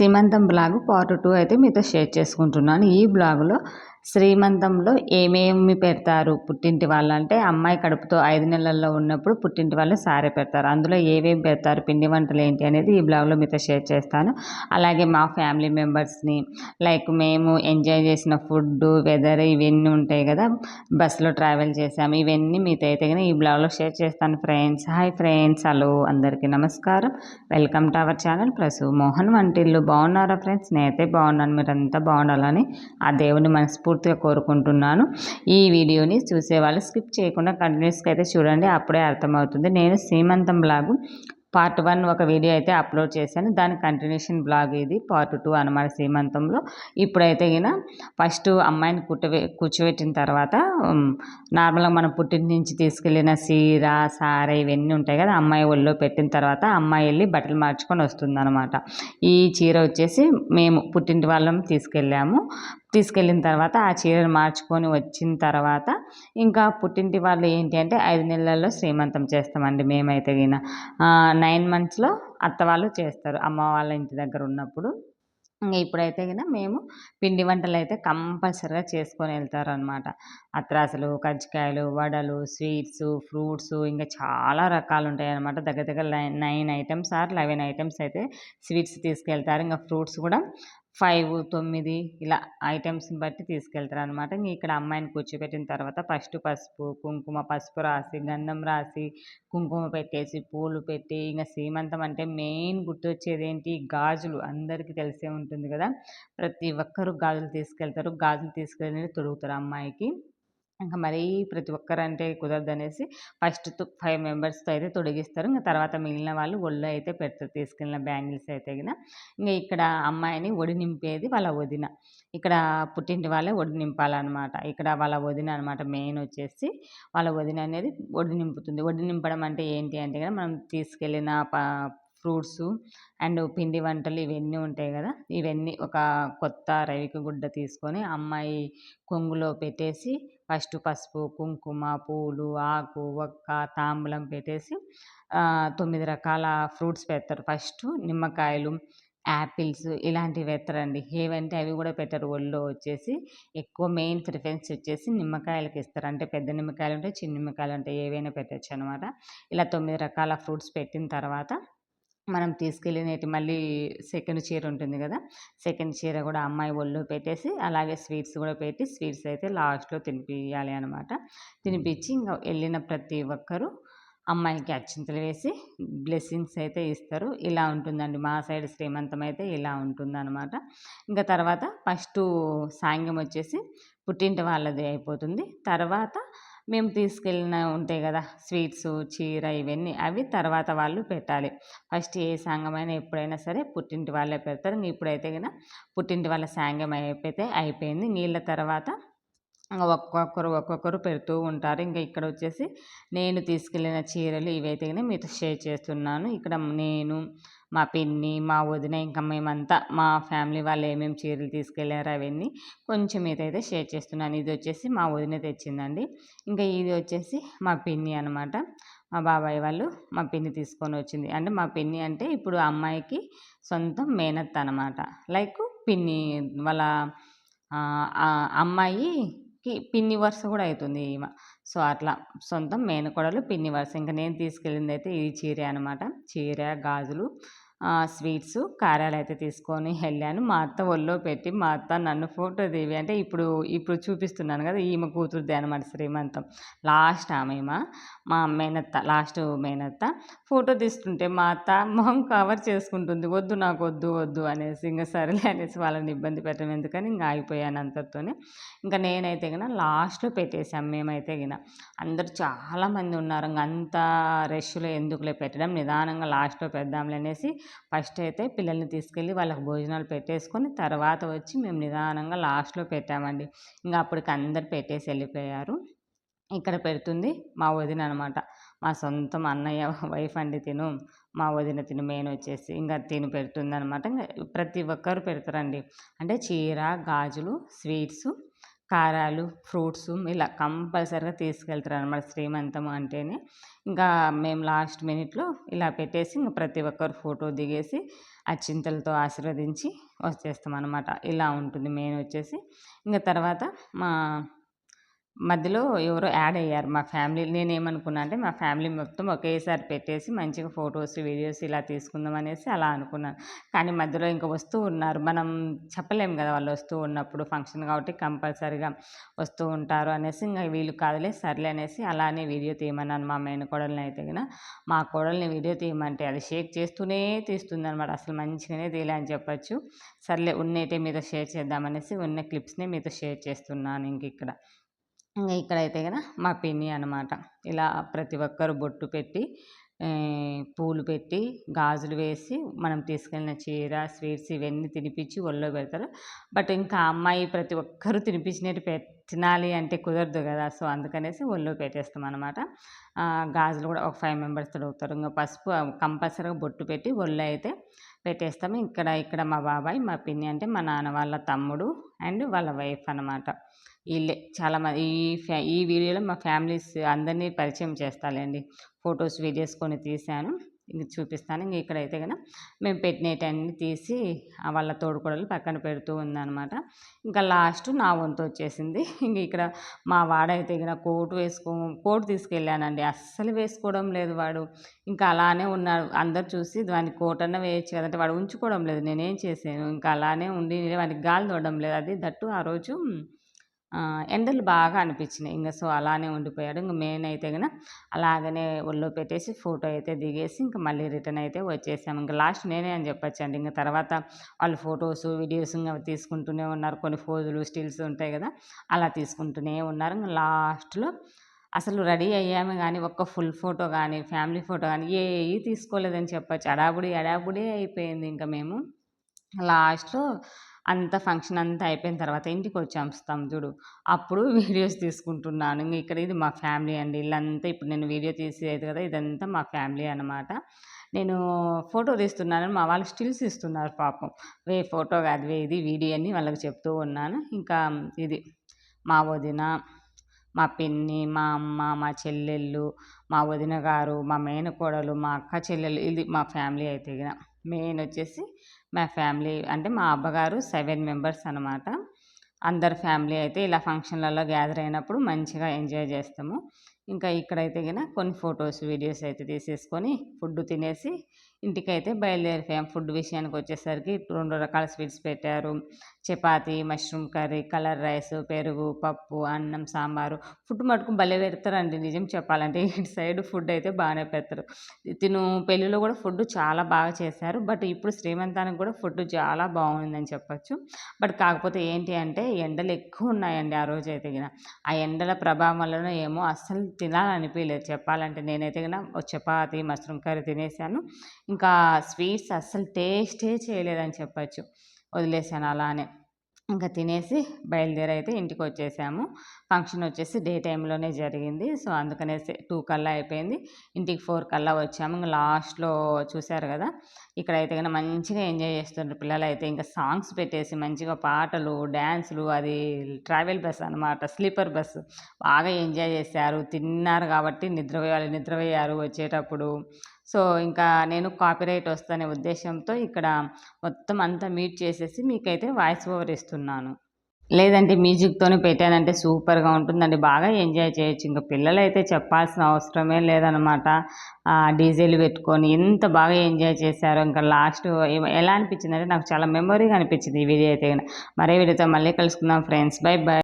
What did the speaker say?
సీమంతం blog part 2 అయితే మీతో షేర్ చేసుకుంటున్నాను. ఈ బ్లాగులో శ్రీమంతంలో ఏమేమి పెడతారు పుట్టింటి వాళ్ళు అంటే, అమ్మాయి కడుపుతో 5 నెలల్లో ఉన్నప్పుడు పుట్టింటి వాళ్ళు సారె పెడతారు. అందులో ఏమేమి పెడతారు, పిండి వంటలు ఏంటి అనేది ఈ బ్లాగ్లో మీతో షేర్ చేస్తాను. అలాగే మా ఫ్యామిలీ మెంబర్స్ని లైక్ మేము ఎంజాయ్ చేసిన ఫుడ్, వెదర్ ఇవన్నీ ఉంటాయి కదా, బస్సులో ట్రావెల్ చేసాము, ఇవన్నీ మీతో అయితే కానీ ఈ బ్లాగ్లో షేర్ చేస్తాను ఫ్రెండ్స్. హాయ్ ఫ్రెండ్స్, హలో అందరికీ నమస్కారం. Welcome to our channel Prasu Mohan Vantillu. బాగున్నారా ఫ్రెండ్స్? నేనైతే బాగున్నాను, మీరంతా బాగుండాలని ఆ దేవుని మనస్ఫూర్తిగా కోరుకుంటున్నాను. ఈ వీడియోని చూసేవాళ్ళు స్కిప్ చేయకుండా కంటిన్యూస్గా అయితే చూడండి, అప్పుడే అర్థమవుతుంది. నేను సీమంతం బ్లాగు పార్ట్ 1 ఒక వీడియో అయితే అప్లోడ్ చేశాను, దాని కంటిన్యూషన్ బ్లాగ్ ఇది పార్ట్ 2 అనమాట సీమంతంలో. ఇప్పుడైతే ఈయన ఫస్ట్ అమ్మాయిని కూర్చోబెట్టిన తర్వాత నార్మల్గా మనం పుట్టింటి నుంచి తీసుకెళ్ళిన చీర సారె ఇవన్నీ ఉంటాయి కదా, అమ్మాయి ఒళ్ళో పెట్టిన తర్వాత అమ్మాయి వెళ్ళి బట్టలు మార్చుకొని వస్తుంది అనమాట. ఈ చీర వచ్చేసి మేము పుట్టింటి వాళ్ళం తీసుకెళ్ళిన తర్వాత ఆ చీరను మార్చుకొని వచ్చిన తర్వాత ఇంకా పుట్టింటి వాళ్ళు ఏంటి అంటే 5 నెలల్లో శ్రీమంతం చేస్తామండి మేమైతే గిన. 9 మంత్స్లో అత్త వాళ్ళు చేస్తారు అమ్మ వాళ్ళ ఇంటి దగ్గర ఉన్నప్పుడు. ఇంకా ఇప్పుడైతే గిన మేము పిండి వంటలు అయితే కంపల్సరిగా చేసుకొని వెళ్తారనమాట. అత్రాసులు, కజ్జికాయలు, వడలు, స్వీట్స్, ఫ్రూట్స్ ఇంకా చాలా రకాలు ఉంటాయి అనమాట. దగ్గర దగ్గర 9 ఐటమ్స్ ఆర్ 11 ఐటమ్స్ అయితే స్వీట్స్ తీసుకెళ్తారు. ఇంకా ఫ్రూట్స్ కూడా 5, 9 ఇలా ఐటమ్స్ని బట్టి తీసుకెళ్తారు అనమాట. ఇంక ఇక్కడ అమ్మాయిని కూర్చోబెట్టిన తర్వాత ఫస్ట్ పసుపు కుంకుమ, పసుపు రాసి గంధం రాసి కుంకుమ పెట్టేసి పూలు పెట్టి, ఇంకా సీమంతం అంటే మెయిన్ గుర్తొచ్చేది ఏంటి, గాజులు. అందరికీ తెలిసే ఉంటుంది కదా, ప్రతి ఒక్కరు గాజులు తీసుకెళ్తారు. గాజులు తీసుకెళ్ళి తొడుగుతారు అమ్మాయికి. ఇంకా మరీ ప్రతి ఒక్కరంటే కుదరదనేసి ఫస్ట్ 5 మెంబర్స్తో అయితే తొడిగిస్తారు. ఇంకా తర్వాత మిగిలిన వాళ్ళు ఒళ్ళో అయితే పెడతారు తీసుకెళ్ళిన బ్యాంగిల్స్ అయితే గిన. ఇంకా ఇక్కడ అమ్మాయిని ఒడి నింపేది వాళ్ళ వదిన. ఇక్కడ పుట్టింటి వాళ్ళే ఒడి నింపాలన్నమాట. ఇక్కడ వాళ్ళ వదిన అనమాట మెయిన్ వచ్చేసి. వాళ్ళ వదిన అనేది ఒడి నింపుతుంది. ఒడి నింపడం అంటే ఏంటి అంటే కనుక మనం తీసుకెళ్ళిన ఫ్రూట్సు అండ్ పిండి వంటలు ఇవన్నీ ఉంటాయి కదా, ఇవన్నీ ఒక కొత్త రవిక గుడ్డ తీసుకొని అమ్మాయి కొంగులో పెట్టేసి ఫస్ట్ పసుపు కుంకుమ పూలు ఆకు ఒక్క తాంబూలం పెట్టేసి 9 రకాల ఫ్రూట్స్ పెడతారు. ఫస్ట్ నిమ్మకాయలు, యాపిల్స్ ఇలాంటివి పెడతారండి. ఏవంటే అవి కూడా పెట్టరు. ఒళ్ళో వచ్చేసి ఎక్కువ మెయిన్ ప్రిఫరెన్స్ వచ్చేసి నిమ్మకాయలకి ఇస్తారు. అంటే పెద్ద నిమ్మకాయలు ఉంటాయి, చిన్న నిమ్మకాయలు ఉంటాయి, ఏవైనా పెట్టచ్చు అనమాట. ఇలా 9 రకాల ఫ్రూట్స్ పెట్టిన తర్వాత మనం తీసుకెళ్ళినట్టు మళ్ళీ సెకండ్ చీర ఉంటుంది కదా, సెకండ్ చీర కూడా అమ్మాయి ఒళ్ళో పెట్టేసి అలాగే స్వీట్స్ కూడా పెట్టి స్వీట్స్ అయితే లాస్ట్లో తినిపించాలి అనమాట. తినిపించి ఇంకా వెళ్ళిన ప్రతి ఒక్కరూ అమ్మాయికి అక్షింతలు వేసి బ్లెస్సింగ్స్ అయితే ఇస్తారు. ఇలా ఉంటుందండి మా సైడ్ శ్రీమంతం అయితే ఇలా ఉంటుందన్నమాట. ఇంకా తర్వాత ఫస్ట్ సాంగ్యం వచ్చేసి పుట్టింటి వాళ్ళది అయిపోతుంది. తర్వాత మేము తీసుకెళ్ళిన ఉంటాయి కదా స్వీట్స్, చీర ఇవన్నీ అవి తర్వాత వాళ్ళు పెట్టాలి. ఫస్ట్ ఏ సాంగమైనా ఎప్పుడైనా సరే పుట్టింటి వాళ్ళే పెడతారు. ఇప్పుడైతే కనుక పుట్టింటి వాళ్ళ సాంగం అయిపోయింది. నీళ్ళ తర్వాత ఒక్కొక్కరు పెడుతూ ఉంటారు. ఇంకా ఇక్కడ వచ్చేసి నేను తీసుకెళ్ళిన చీరలు ఇవైతే కనుక మీతో షేర్ చేస్తున్నాను. ఇక్కడ నేను, మా పిన్ని, మా వదిన ఇంకా మేమంతా మా ఫ్యామిలీ వాళ్ళు ఏమేమి చీరలు తీసుకెళ్ళారో అవన్నీ కొంచెం మీదైతే షేర్ చేస్తున్నాను. ఇది వచ్చేసి మా వదిన తెచ్చిందండి. ఇంకా ఇది వచ్చేసి మా పిన్ని అనమాట. మా బాబాయ్ వాళ్ళు మా పిన్ని తీసుకొని వచ్చింది. అంటే మా పిన్ని అంటే ఇప్పుడు అమ్మాయికి సొంతం మేనత్త అనమాట. లైక్ పిన్ని వాళ్ళ అమ్మాయికి పిన్ని వరుస కూడా అవుతుంది ఈమె. సో అట్లా సొంతం మేనకోడలు పిన్ని వరుస. ఇంకా నేను తీసుకెళ్ళింది అయితే ఈ చీర అనమాట. చీర, గాజులు, స్వీట్స్, కారాలు అయితే తీసుకొని వెళ్ళాను. మా అత్త ఒళ్ళో పెట్టి మా అత్త నన్ను ఫోటో దివి అంటే ఇప్పుడు చూపిస్తున్నాను కదా, ఈమె కూతురుది అనమాట శ్రీమంతం. లాస్ట్ ఆమె మా మేనత్త, లాస్ట్ మేనత్త. ఫోటో తీస్తుంటే మా అత్త మొహం కవర్ చేసుకుంటుంది, వద్దు నాకు వద్దు అనేసి. ఇంకా సరేలే అనేసి వాళ్ళని ఇబ్బంది పెట్టడం ఎందుకని ఇంకా ఆగిపోయాను అంతటితోనే. ఇంకా నేనైతే గిన లాస్ట్లో పెట్టేశాం మేమైతే గిన. అందరూ చాలామంది ఉన్నారు. ఇంక అంత రష్లో ఎందుకులే పెట్టడం, నిదానంగా లాస్ట్లో పెడదాంలే అనేసి ఫస్ట్ అయితే పిల్లల్ని తీసుకెళ్ళి వాళ్ళకి భోజనాలు పెట్టేసుకొని తర్వాత వచ్చి మేము నిదానంగా లాస్ట్లో పెట్టామండి. ఇంకా అప్పటికి అందరు పెట్టేసి వెళ్ళిపోయారు. ఇక్కడ పెడుతుంది మా వదిన అనమాట. మా సొంతం అన్నయ్య వైఫ్ అండి తిను. మా వదిన తిను మెయిన్ వచ్చేసి ఇంకా తిను పెడుతుంది అనమాట. ఇంకా ప్రతి ఒక్కరు పెడతారండి. అంటే చీర, గాజులు, స్వీట్స్, కారాలు, ఫ్రూట్స్ ఇలా కంపల్సరీగా తీసుకెళ్తారు అనమాట శ్రీమంతం అంటేనే. ఇంకా మేము లాస్ట్ మినిట్లో ఇలా పెట్టేసి ఇంక ప్రతి ఒక్కరు ఫోటో దిగేసి అక్షింతలతో ఆశీర్వదించి వచ్చేస్తాం అనమాట. ఇలా ఉంటుంది మెయిన్ వచ్చేసి. ఇంక తర్వాత మా మధ్యలో ఎవరో యాడ్ అయ్యారు మా ఫ్యామిలీ. నేనేమనుకున్నా అంటే మా ఫ్యామిలీ మొత్తం ఒకేసారి పెట్టేసి మంచిగా ఫొటోస్, వీడియోస్ ఇలా తీసుకుందాం అనేసి అలా అనుకున్నాను. కానీ మధ్యలో ఇంకా వస్తూ ఉన్నారు. మనం చెప్పలేము కదా వాళ్ళు వస్తూ ఉన్నప్పుడు, ఫంక్షన్ కాబట్టి కంపల్సరీగా వస్తూ ఉంటారు అనేసి ఇంకా వీళ్ళు కాదులే సర్లే అనేసి అలానే వీడియో తీయమన్నాను మా మేనకోడల్ని అయితే గిన. మా కోడల్ని వీడియో తీయమంటే అది షేక్ చేస్తూనే తీస్తుందనమాట. అసలు మంచిగానే తీయలే అని చెప్పొచ్చు. సర్లే ఉన్నేటే మీతో షేర్ చేద్దామనేసి ఉన్న క్లిప్స్ని మీతో షేర్ చేస్తున్నాను ఇంక ఇక్కడ. ఇక్కడైతే కదా మా పిన్ని అనమాట. ఇలా ప్రతి ఒక్కరు బొట్టు పెట్టి పూలు పెట్టి గాజులు వేసి మనం తీసుకెళ్ళిన చీర, స్వీట్స్ ఇవన్నీ తినిపించి ఒళ్ళో పెడతారు. బట్ ఇంకా అమ్మాయి ప్రతి ఒక్కరు తినిపించినట్టు తినాలి అంటే కుదరదు కదా. సో అందుకనేసి ఒళ్ళో పెట్టేస్తాం అనమాట. గాజులు కూడా ఒక 5 మెంబర్స్ తొడుగుతారు. ఇంకా పసుపు కంపల్సరీగా బొట్టు పెట్టి ఒళ్ళో అయితే పెట్టేస్తాము. ఇక్కడ మా బాబాయ్, మా పిన్ని అంటే మా నాన్న వాళ్ళ తమ్ముడు అండ్ వాళ్ళ వైఫ్ అనమాట. వీళ్ళే చాలామంది ఈ వీడియోలో మా ఫ్యామిలీస్ అందరినీ పరిచయం చేస్తాలేండి. ఫొటోస్, వీడియోస్ కొన్ని తీశాను. ఇంక చూపిస్తాను. ఇంక ఇక్కడైతే కనుక మేము పెట్టినవన్నీ తీసి వాళ్ళ తోడుకోడలు పక్కన పెడుతూ ఉందన్నమాట. ఇంకా లాస్ట్ నా వంతు వచ్చేసింది. ఇంక ఇక్కడ మా వాడైతే కనుక కోట్ తీసుకెళ్ళానండి. అస్సలు వేసుకోవడం లేదు వాడు. ఇంకా అలానే ఉన్నాడు. అందరు చూసి దానికి కోట్ అన్న వేయచ్చు కదంటే వాడు ఉంచుకోవడం లేదు. నేనేం చేశాను ఇంకా అలానే ఉండి వాడికి గాలి తోడడం లేదు. అది దట్టు ఆ రోజు ఎండలు బాగా అనిపించినాయి. ఇంక సో అలానే ఉండిపోయాడు. ఇంక మెయిన్ అయితే కనుక అలాగనే ఒళ్ళో పెట్టేసి ఫోటో అయితే దిగేసి ఇంక మళ్ళీ రిటర్న్ అయితే వచ్చేసాము. ఇంక లాస్ట్ నేనే అని చెప్పొచ్చండి. ఇంక తర్వాత వాళ్ళు ఫొటోస్, వీడియోస్ ఇంకా తీసుకుంటూనే ఉన్నారు. కొన్ని ఫోజులు, స్టిల్స్ ఉంటాయి కదా, అలా తీసుకుంటూనే ఉన్నారు. ఇంక లాస్ట్లో అసలు రెడీ అయ్యాము కానీ ఒక్క ఫుల్ ఫోటో కానీ, ఫ్యామిలీ ఫోటో కానీ ఏవి తీసుకోలేదని చెప్పొచ్చు. హడావుడి అయిపోయింది. ఇంకా మేము లాస్ట్‌లో అంతా ఫంక్షన్ అంతా అయిపోయిన తర్వాత ఇంటికొచ్చేస్తాం చూడు, అప్పుడు వీడియోస్ తీసుకుంటున్నాను. ఇంక ఇక్కడ ఇది మా ఫ్యామిలీ అండి. ఇల్లంతా ఇప్పుడు నేను వీడియో తీసేది కదా, ఇదంతా మా ఫ్యామిలీ అనమాట. నేను ఫోటో తీస్తున్నానని మా వాళ్ళు స్టిల్స్ ఇస్తున్నారు పాపం. ఫోటో కాదు ఇది వీడియో అని వాళ్ళకి చెప్తూ ఉన్నాను. ఇంకా ఇది మా వదిన, మా పిన్ని, మా అమ్మ, మా చెల్లెళ్ళు, మా వదిన గారు, మా మేనకోడలు, మా అక్క చెల్లెలు, ఇది మా ఫ్యామిలీ అయితే గిన. మెయిన్ వచ్చేసి మా ఫ్యామిలీ అంటే మా అబ్బగారు 7 మెంబర్స్ అనమాట. అందరు ఫ్యామిలీ అయితే ఇలా ఫంక్షన్లలో గ్యాదర్ అయినప్పుడు మంచిగా ఎంజాయ్ చేస్తాము. ఇంకా ఇక్కడైతే గిన కొన్ని ఫొటోస్, వీడియోస్ అయితే తీసేసుకొని ఫుడ్ తినేసి ఇంటికైతే బయలుదేరిపోయాం. ఫుడ్ విషయానికి వచ్చేసరికి 2 రకాల స్వీట్స్ పెట్టారు. Chapati, mushroom curry, colour rice, పెరుగు, పప్పు, అన్నం, సాంబారు. ఫుడ్ మటుకు భలే పెడతారండి నిజం చెప్పాలంటే. ఇటు సైడ్ ఫుడ్ అయితే బాగానే పెడతారు. పెళ్ళిలో కూడా ఫుడ్ చాలా బాగా చేశారు. బట్ ఇప్పుడు శ్రీమంతానికి కూడా ఫుడ్ చాలా బాగుందని చెప్పొచ్చు. బట్ కాకపోతే ఏంటి అంటే ఎండలు ఎక్కువ ఉన్నాయండి ఆ రోజు అయితే గిన. ఆ ఎండల ప్రభావం వల్లనో ఏమో అస్సలు తినాలనిపించలేదు చెప్పాలంటే. నేనైతే గిన చపాతీ, మష్రూమ్ కర్రీ తినేసాను. ఇంకా స్వీట్స్ అస్సలు టేస్టే చేయలేదని చెప్పొచ్చు. వదిలేసాను అలానే. ఇంకా తినేసి బయలుదేరి అయితే ఇంటికి వచ్చేసాము. ఫంక్షన్ వచ్చేసి డే టైంలోనే జరిగింది. సో అందుకనేసి 2 కల్లా అయిపోయింది. ఇంటికి 4 కల్లా వచ్చాము. ఇంక లాస్ట్లో చూశారు కదా, ఇక్కడైతే కనుక మంచిగా ఎంజాయ్ చేస్తున్నారు పిల్లలైతే. ఇంకా సాంగ్స్ పెట్టేసి మంచిగా పాటలు, డ్యాన్సులు, అది ట్రావెల్ బస్ అనమాట, స్లీపర్ బస్సు. బాగా ఎంజాయ్ చేశారు. తిన్నారు కాబట్టి నిద్రపోయారు వచ్చేటప్పుడు. సో ఇంకా నేను కాపీరైట్ వస్తదనే ఉద్దేశంతో ఇక్కడ మొత్తం అంతా మ్యూట్ చేసేసి మీకైతే వాయిస్ ఓవర్ ఇస్తున్నాను. లేదంటే మ్యూజిక్‌తోనే పెట్టానంటే సూపర్‌గా ఉంటుందండి. బాగా ఎంజాయ్ చేయొచ్చు. ఇంక పిల్లలైతే చెప్పాల్సిన అవసరమే లేదనమాట. డీజేలు పెట్టుకొని ఎంత బాగా ఎంజాయ్ చేశారో. ఇంకా లాస్ట్ ఎలా అనిపించిందంటే నాకు చాలా మెమొరీగా అనిపించింది ఈ వీడియో అయితే. మరే వీడియోతో మళ్ళీ కలుసుకుందాం ఫ్రెండ్స్. By by.